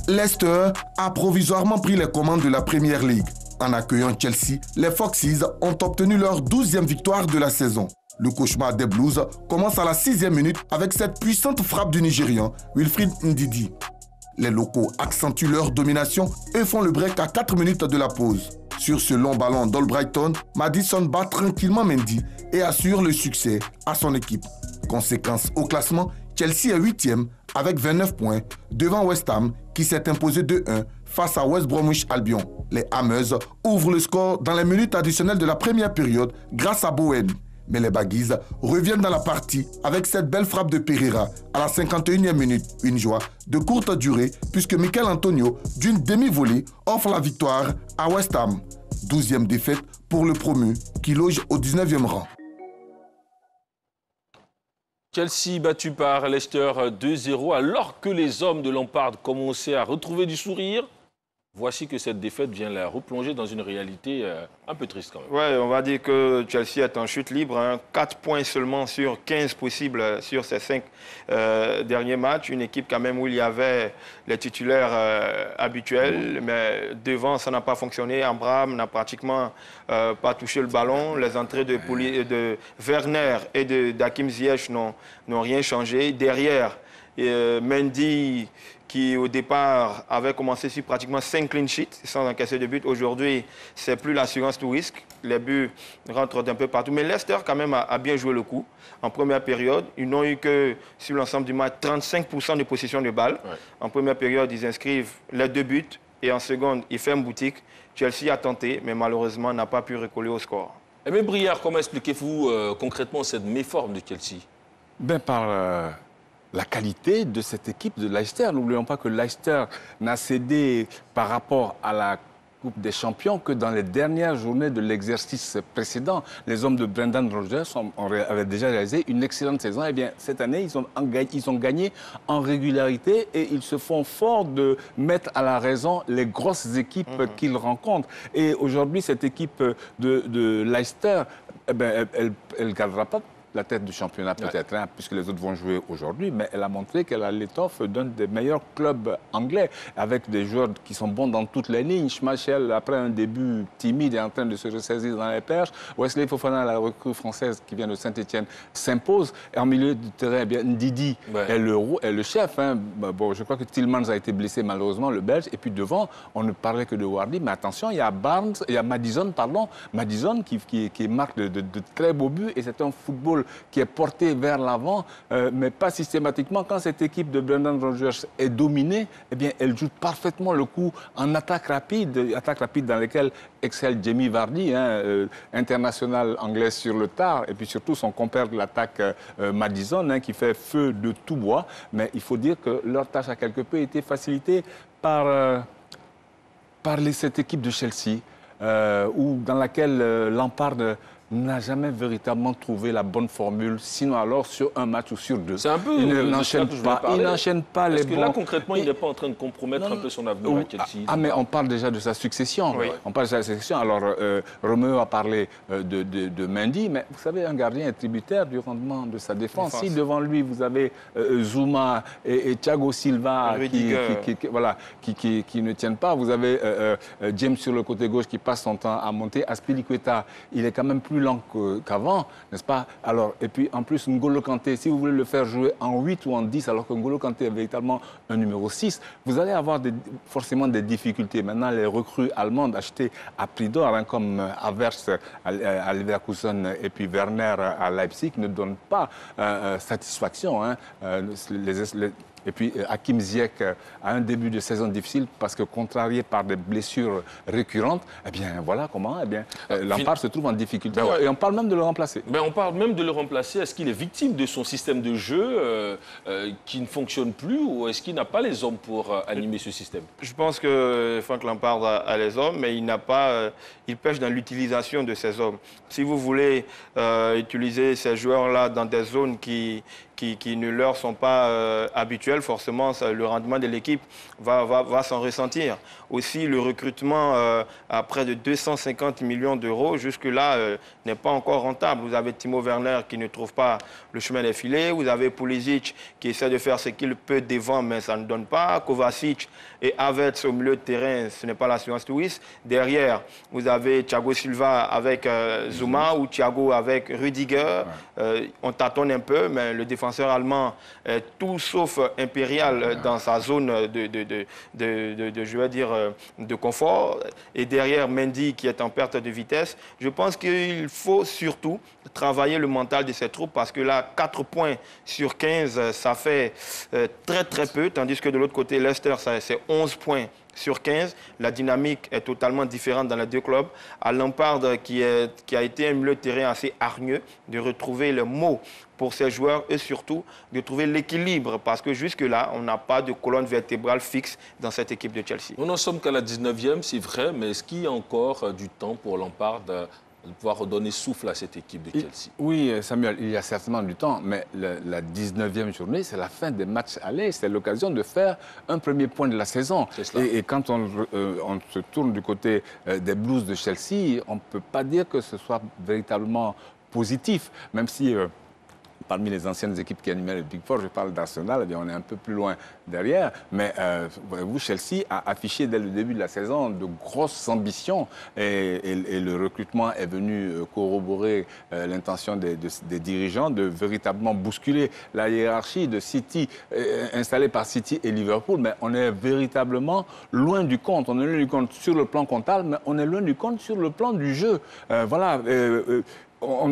Leicester a provisoirement pris les commandes de la Premier League. En accueillant Chelsea, les Foxes ont obtenu leur 12e victoire de la saison. Le cauchemar des Blues commence à la 6e minute avec cette puissante frappe du Nigérian Wilfried Ndidi. Les locaux accentuent leur domination et font le break à 4 minutes de la pause. Sur ce long ballon d'Albrighton, Maddison bat tranquillement Mendy et assure le succès à son équipe. Conséquence au classement, Chelsea est 8e avec 29 points devant West Ham qui s'est imposé 2-1 face à West Bromwich Albion. Les Hammers ouvrent le score dans les minutes additionnelles de la première période grâce à Bowen. Mais les Baggies reviennent dans la partie avec cette belle frappe de Pereira à la 51e minute. Une joie de courte durée puisque Mikel Antonio, d'une demi-volée, offre la victoire à West Ham. 12e défaite pour le promu qui loge au 19e rang. Chelsea battu par Leicester 2-0 alors que les hommes de Lampard commençaient à retrouver du sourire. Voici que cette défaite vient la replonger dans une réalité un peu triste quand même. Oui, on va dire que Chelsea est en chute libre. Hein. 4 points seulement sur 15 possibles sur ces 5 derniers matchs. Une équipe quand même où il y avait les titulaires habituels. Mais devant, ça n'a pas fonctionné. Abraham n'a pratiquement pas touché le ballon. Les entrées de Werner et d'Hakim Ziyech n'ont rien changé. Derrière, Mendy, qui au départ avait commencé sur pratiquement 5 clean sheets sans encaisser de but. Aujourd'hui, c'est plus l'assurance tout risque. Les buts rentrent d'un peu partout. Mais Leicester, quand même, a bien joué le coup. En première période, ils n'ont eu que, sur l'ensemble du match, 35% de possession de balle. Ouais. En première période, ils inscrivent les 2 buts. Et en seconde, ils ferment boutique. Chelsea a tenté, mais malheureusement, n'a pas pu recoller au score. Mais Briard, comment expliquez-vous concrètement cette méforme de Chelsea? Par la qualité de cette équipe de Leicester. N'oublions pas que Leicester n'a cédé par rapport à la Coupe des Champions que dans les dernières journées de l'exercice précédent. Les hommes de Brendan Rodgers avaient déjà réalisé une excellente saison. Eh bien, cette année, ils ont gagné en régularité et ils se font fort de mettre à la raison les grosses équipes qu'ils rencontrent. Et aujourd'hui, cette équipe de Leicester, eh ben, elle ne gardera pas la tête du championnat peut-être, hein, puisque les autres vont jouer aujourd'hui, mais elle a montré qu'elle a l'étoffe d'un des meilleurs clubs anglais, avec des joueurs qui sont bons dans toutes les lignes. Schmeichel, après un début timide, est en train de se ressaisir dans les perches. Wesley Fofana, la recrue française qui vient de Saint-Etienne, s'impose. Et en milieu du terrain, eh bien, Ndidi est le chef. Hein. Bon, je crois que Tillmans a été blessé malheureusement, le Belge. Et puis devant, on ne parlait que de Wardy, mais attention, il y a Madison, qui marque de très beaux buts, et c'est un football qui est porté vers l'avant, mais pas systématiquement. Quand cette équipe de Brendan Rodgers est dominée, eh bien, elle joue parfaitement le coup en attaque rapide dans laquelle excelle Jamie Vardy, hein, international anglais sur le tard, et puis surtout son compère de l'attaque Madison, hein, qui fait feu de tout bois. Mais il faut dire que leur tâche a quelque peu été facilitée par cette équipe de Chelsea, dans laquelle Lampard n'a jamais véritablement trouvé la bonne formule, sinon alors sur un match ou sur deux. C'est un peu... Il n'enchaîne pas les bons... Est-ce que là, concrètement, il n'est pas en train de compromettre un peu son avenir à Chelsea? Mais on parle déjà de sa succession. Oui. On parle déjà de sa succession. Alors, Roméo a parlé de Mendy, mais vous savez, un gardien est tributaire du rendement de sa défense. Si devant lui, vous avez Zouma et Thiago Silva qui ne tiennent pas, vous avez James sur le côté gauche qui passe son temps à monter, Azpilicueta, il est quand même plus lent qu'avant, n'est-ce pas? Alors, et puis en plus, N'Golo Kanté, si vous voulez le faire jouer en 8 ou en 10, alors que N'Golo Kanté est véritablement un numéro 6, vous allez avoir forcément des difficultés. Maintenant, les recrues allemandes achetées à prix d'or, hein, comme Havertz à Leverkusen et puis Werner à Leipzig, ne donnent pas satisfaction. Hein. Et puis Hakim Ziyech a un début de saison difficile parce que contrarié par des blessures récurrentes, eh bien voilà comment Lampard se trouve en difficulté. Et on parle même de le remplacer. On parle même de le remplacer. Est-ce qu'il est victime de son système de jeu qui ne fonctionne plus, ou est-ce qu'il n'a pas les hommes pour animer ce système? Je pense que Frank Lampard a les hommes, mais il pêche dans l'utilisation de ces hommes. Si vous voulez utiliser ces joueurs-là dans des zones qui ne leur sont pas habituels, forcément, le rendement de l'équipe va s'en ressentir. Aussi, le recrutement à près de 250 millions d'euros, jusque-là, n'est pas encore rentable. Vous avez Timo Werner qui ne trouve pas le chemin des filets. Vous avez Pulisic qui essaie de faire ce qu'il peut devant, mais ça ne donne pas. Kovacic et Havertz au milieu de terrain, ce n'est pas l'assurance touriste. Derrière, vous avez Thiago Silva avec Zouma ou Thiago avec Rudiger. On tâtonne un peu, mais le défenseur allemand est tout sauf impérial dans sa zone de confort. Et derrière, Mendy qui est en perte de vitesse. Je pense qu'il faut surtout travailler le mental de ces troupes, parce que là, 4 points sur 15, ça fait très très peu, tandis que de l'autre côté, Leicester, c'est 11 points sur 15. La dynamique est totalement différente dans les deux clubs. À Lampard, qui a été un milieu de terrain assez hargneux, de retrouver le mot pour ses joueurs et surtout de trouver l'équilibre, parce que jusque-là, on n'a pas de colonne vertébrale fixe dans cette équipe de Chelsea. Nous n'en sommes qu'à la 19e, c'est vrai, mais est-ce qu'il y a encore du temps pour Lampard de pouvoir redonner souffle à cette équipe de Chelsea? Oui, Samuel, il y a certainement du temps, mais la 19e journée, c'est la fin des matchs allés. C'est l'occasion de faire un premier point de la saison. Et quand on se tourne du côté des Blues de Chelsea, on ne peut pas dire que ce soit véritablement positif, même si... parmi les anciennes équipes qui animaient le Big Four, je parle d'Arsenal, on est un peu plus loin derrière. Mais vous, Chelsea a affiché dès le début de la saison de grosses ambitions, et le recrutement est venu corroborer l'intention des dirigeants de véritablement bousculer la hiérarchie de City, installée par City et Liverpool. Mais on est véritablement loin du compte. On est loin du compte sur le plan comptable, mais on est loin du compte sur le plan du jeu. On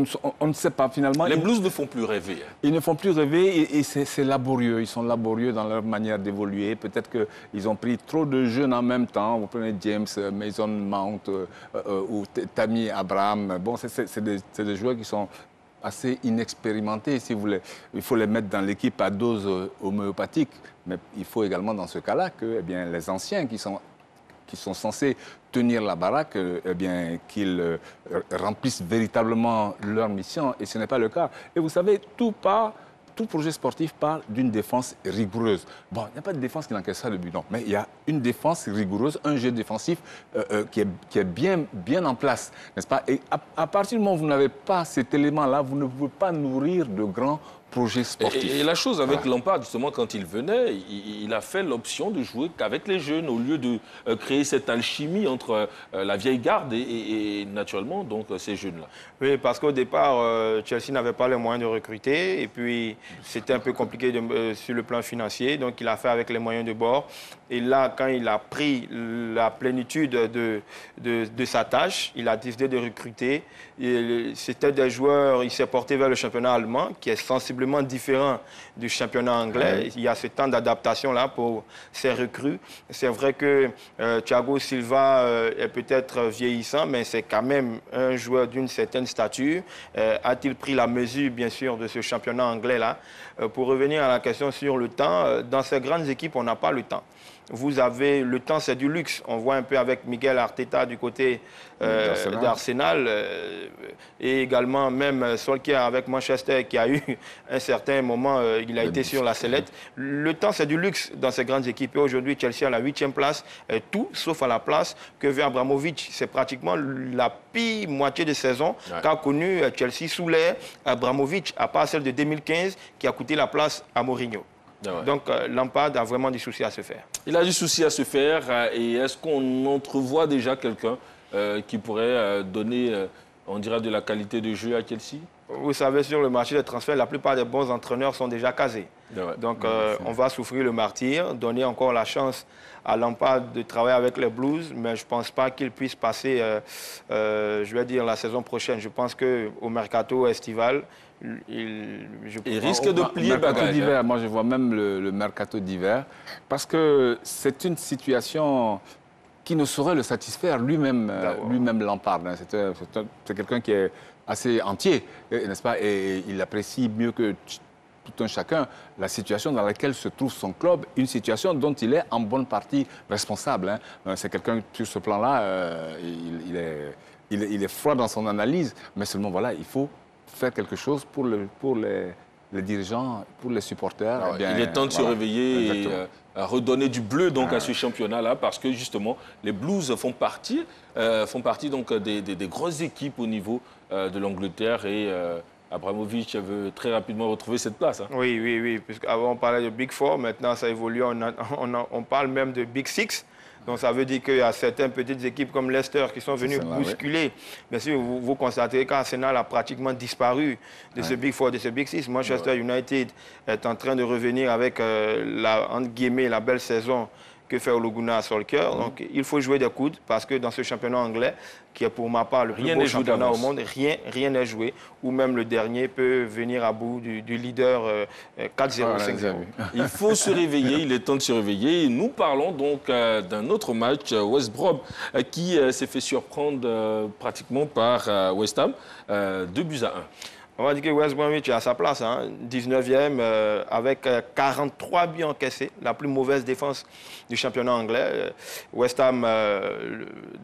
ne sait pas finalement. Les Blues ne font plus rêver. Ils ne font plus rêver, et c'est laborieux. Ils sont laborieux dans leur manière d'évoluer. Peut-être qu'ils ont pris trop de jeunes en même temps. Vous prenez James, Mason Mount ou Tammy Abraham. Bon, c'est des joueurs qui sont assez inexpérimentés, si vous voulez. Il faut les mettre dans l'équipe à dose homéopathique. Mais il faut également, dans ce cas-là, que les anciens qui sont qui sont censés tenir la baraque, eh bien, qu'ils remplissent véritablement leur mission. Et ce n'est pas le cas. Et vous savez, tout projet sportif parle d'une défense rigoureuse. Bon, il n'y a pas de défense qui n'encaissera le but, non. Mais il y a une défense rigoureuse, un jeu défensif qui est bien en place, n'est-ce pas? Et à partir du moment où vous n'avez pas cet élément-là, vous ne pouvez pas nourrir de grands projets sportifs. Et la chose avec Lampard, justement, quand il venait, il a fait l'option de jouer qu'avec les jeunes, au lieu de créer cette alchimie entre la vieille garde et naturellement, donc, ces jeunes-là. Oui, parce qu'au départ, Chelsea n'avait pas les moyens de recruter, et puis c'était un peu compliqué sur le plan financier, donc il a fait avec les moyens de bord. Et là, quand il a pris la plénitude de sa tâche, il a décidé de recruter. C'était des joueurs, il s'est porté vers le championnat allemand, qui est sensiblement différent du championnat anglais. Il y a ce temps d'adaptation-là pour ces recrues. C'est vrai que Thiago Silva est peut-être vieillissant, mais c'est quand même un joueur d'une certaine stature. A-t-il pris la mesure, bien sûr, de ce championnat anglais-là? Pour revenir à la question sur le temps, dans ces grandes équipes, on n'a pas le temps. Vous avez le temps, c'est du luxe. On voit un peu avec Miguel Arteta du côté d'Arsenal et également même Solskjaer avec Manchester qui a eu un certain moment, il a été sur la sellette. Le temps, c'est du luxe dans ces grandes équipes. Et aujourd'hui, Chelsea à la 8e place, tout sauf à la place que veut Abramovich. C'est pratiquement la pire moitié de saison qu'a connue Chelsea sous l'ère Abramovich, à part celle de 2015 qui a coûté la place à Mourinho. Donc, Lampard a vraiment du souci à se faire. Il a du souci à se faire. Et est-ce qu'on entrevoit déjà quelqu'un qui pourrait donner, on dirait, de la qualité de jeu à Chelsea? Vous savez, sur le marché des transferts, la plupart des bons entraîneurs sont déjà casés. Donc, on va souffrir le martyre, donner encore la chance à Lampard de travailler avec les Blues, mais je ne pense pas qu'il puisse passer, je vais dire, la saison prochaine. Je pense qu'au mercato estival, il risque de plier le bagage. Moi, je vois même le mercato d'hiver, parce que c'est une situation qui ne saurait le satisfaire lui-même, Lampard. C'est quelqu'un qui est assez entier, n'est-ce pas? Et il apprécie mieux que tout un chacun la situation dans laquelle se trouve son club, une situation dont il est en bonne partie responsable. C'est quelqu'un, sur ce plan-là, il est froid dans son analyse, mais seulement, voilà, il faut faire quelque chose pour les dirigeants, pour les supporters. Il est temps de se réveiller et redonner du bleu donc, à ce championnat-là, parce que justement, les Blues font partie donc, des grosses équipes au niveau de l'Angleterre et Abramovich veut très rapidement retrouver cette place. Oui, puisqu'avant on parlait de Big Four, maintenant ça évolue, on parle même de Big Six. Donc ça veut dire qu'il y a certaines petites équipes comme Leicester qui sont venues bousculer. Bien sûr, vous constatez qu'Arsenal a pratiquement disparu de ce Big Four, de ce Big Six. Manchester United est en train de revenir avec, entre guillemets, la belle saison que fait Ole Gunnar Solskjaer. Donc il faut jouer des coudes parce que dans ce championnat anglais, qui est pour ma part le plus beau championnat au monde, rien n'est joué. Ou même le dernier peut venir à bout du leader 4-0, 5-0. Il faut se réveiller, il est temps de se réveiller. Et nous parlons donc d'un autre match, West Brom, qui s'est fait surprendre pratiquement par West Ham, 2-1. On va dire que West Bromwich est à sa place, 19e, avec 43 buts encaissés, la plus mauvaise défense du championnat anglais. West Ham,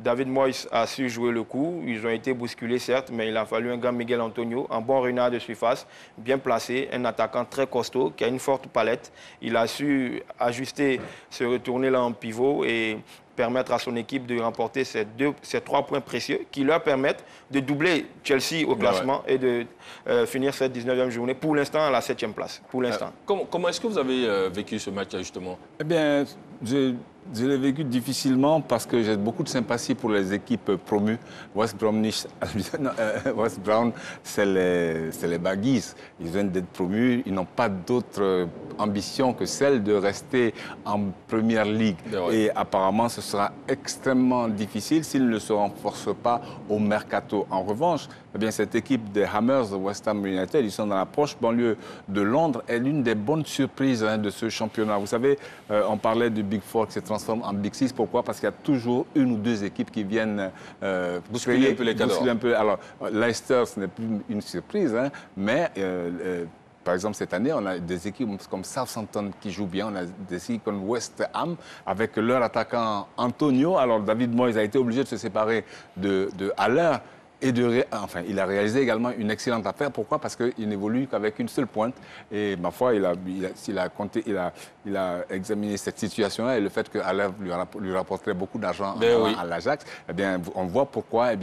David Moyes a su jouer le coup. Ils ont été bousculés, certes, mais il a fallu un gars, Miguel Antonio, un bon renard de surface, bien placé, un attaquant très costaud, qui a une forte palette. Il a su ajuster, se retourner là en pivot et permettre à son équipe de remporter ces 3 points précieux qui leur permettent de doubler Chelsea au classement et de finir cette 19e journée, pour l'instant, à la 7e place. Pour l'instant. Comment est-ce que vous avez vécu ce match, justement? Eh bien, je l'ai vécu difficilement parce que j'ai beaucoup de sympathie pour les équipes promues. West Brom, c'est les Baggies. Ils viennent d'être promus. Ils n'ont pas d'autre ambition que celle de rester en Première Ligue. Et apparemment, ce sera extrêmement difficile s'ils ne se renforcent pas au mercato. En revanche, eh bien, cette équipe des Hammers de West Ham United, ils sont dans la proche banlieue de Londres, est l'une des bonnes surprises de ce championnat. Vous savez, on parlait du Big Four qui se transforme en Big Six. Pourquoi? Parce qu'il y a toujours une ou deux équipes qui viennent bousculer un peu les cadors. Alors, Leicester, ce n'est plus une surprise, mais par exemple, cette année, on a des équipes comme Southampton qui jouent bien. On a des équipes comme West Ham avec leur attaquant Antonio. Alors, David Moyes a été obligé de se séparer de Haller. Enfin, il a réalisé également une excellente affaire. Pourquoi? Parce qu'il n'évolue qu'avec une seule pointe. Et ma foi, il a examiné cette situation-là et le fait que Haller lui rapporterait beaucoup d'argent à l'Ajax. Eh bien, on voit pourquoi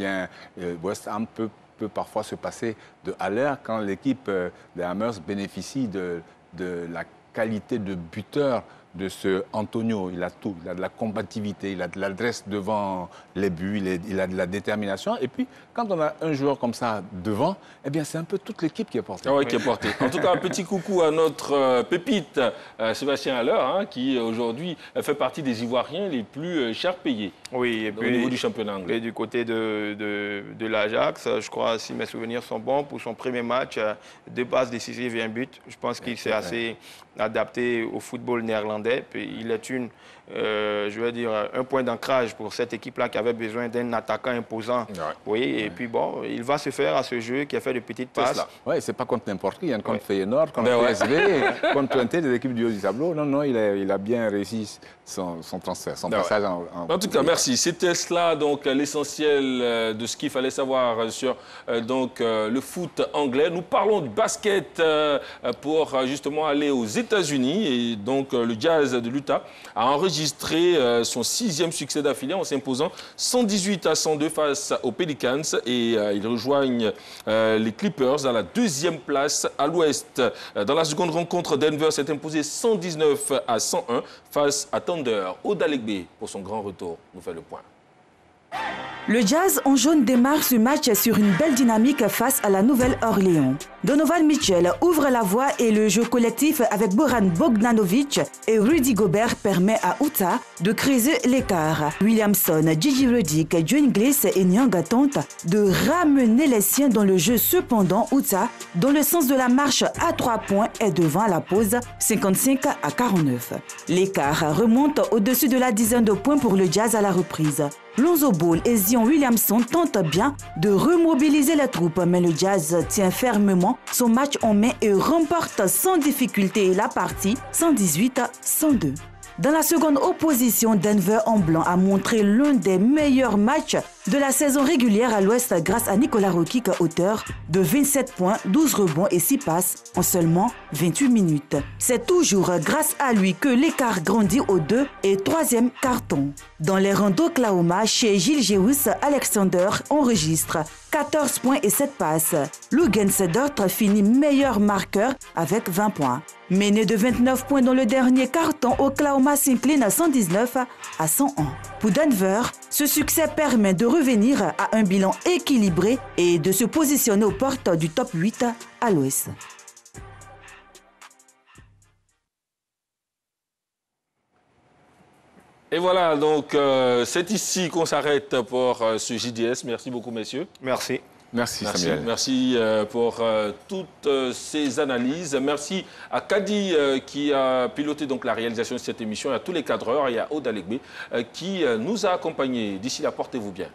West Ham peut parfois se passer de Haller quand l'équipe des Hammers bénéficie de la qualité de buteur de ce Antonio. Il a tout. Il a de la combativité, il a de l'adresse devant les buts, il a de la détermination. Et puis, quand on a un joueur comme ça devant, eh bien, c'est un peu toute l'équipe qui est portée. Ah oui, qui est portée. En tout cas, un petit coucou à notre pépite, Sébastien Haller, qui aujourd'hui fait partie des Ivoiriens les plus cher payés. Oui, et puis, au niveau du championnat anglais. Et du côté de l'Ajax, je crois, si mes souvenirs sont bons, pour son premier match, 2 passes décisives et un but. Je pense qu'il s'est assez adapté au football néerlandais. Puis il est je vais dire, un point d'ancrage pour cette équipe-là qui avait besoin d'un attaquant imposant. Oui, et puis bon, il va se faire à ce jeu qui a fait de petites passes. Oui, c'est pas contre n'importe qui, contre Feyenoord, contre PSV, contre un des équipes du haut du tableau. Non, il a bien réussi son transfert, son passage en tout cas, merci. C'était cela, donc, l'essentiel de ce qu'il fallait savoir sur le foot anglais. Nous parlons du basket pour justement aller aux États-Unis. Et donc, le Jazz de l'Utah a enregistré son 6e succès d'affilée en s'imposant 118-102 face aux Pelicans. Et ils rejoignent les Clippers à la 2e place à l'Ouest. Dans la seconde rencontre, Denver s'est imposé 119-101 face à Thunder. Aude Alegbe, pour son grand retour, nous fait le point. Le Jazz en jaune démarre ce match sur une belle dynamique face à la Nouvelle-Orléans. Donovan Mitchell ouvre la voie et le jeu collectif avec Boran Bogdanovic et Rudy Gobert permet à Utah de creuser l'écart. Williamson, Gigi Redick, Joe Ingles et Niang tentent de ramener les siens dans le jeu. Cependant, Utah, dans le sens de la marche à 3 points, est devant à la pause 55-49. L'écart remonte au-dessus de la dizaine de points pour le Jazz à la reprise. Lonzo Ball et Zion Williamson tentent bien de remobiliser les troupes, mais le Jazz tient fermement son match en main et remporte sans difficulté la partie 118-102. Dans la seconde opposition, Denver en blanc a montré l'un des meilleurs matchs de la saison régulière à l'Ouest grâce à Nikola Jokic, auteur de 27 points, 12 rebonds et 6 passes en seulement 28 minutes. C'est toujours grâce à lui que l'écart grandit au 2 et 3e carton. Dans les rangs d'Oklahoma, chez Gilles Geous, Alexander enregistre 14 points et 7 passes. Lugens Dort finit meilleur marqueur avec 20 points. Mené de 29 points dans le dernier carton, Oklahoma s'incline à 119-101. Pour Denver, ce succès permet de revenir à un bilan équilibré et de se positionner aux portes du top 8 à l'Ouest. Et voilà, donc c'est ici qu'on s'arrête pour ce JDS. Merci beaucoup, messieurs. Merci. Merci Samuel. Merci pour toutes ces analyses. Merci à Kadi qui a piloté donc la réalisation de cette émission, et à tous les cadreurs et à Aude Alegbe qui nous a accompagnés. D'ici là, portez-vous bien.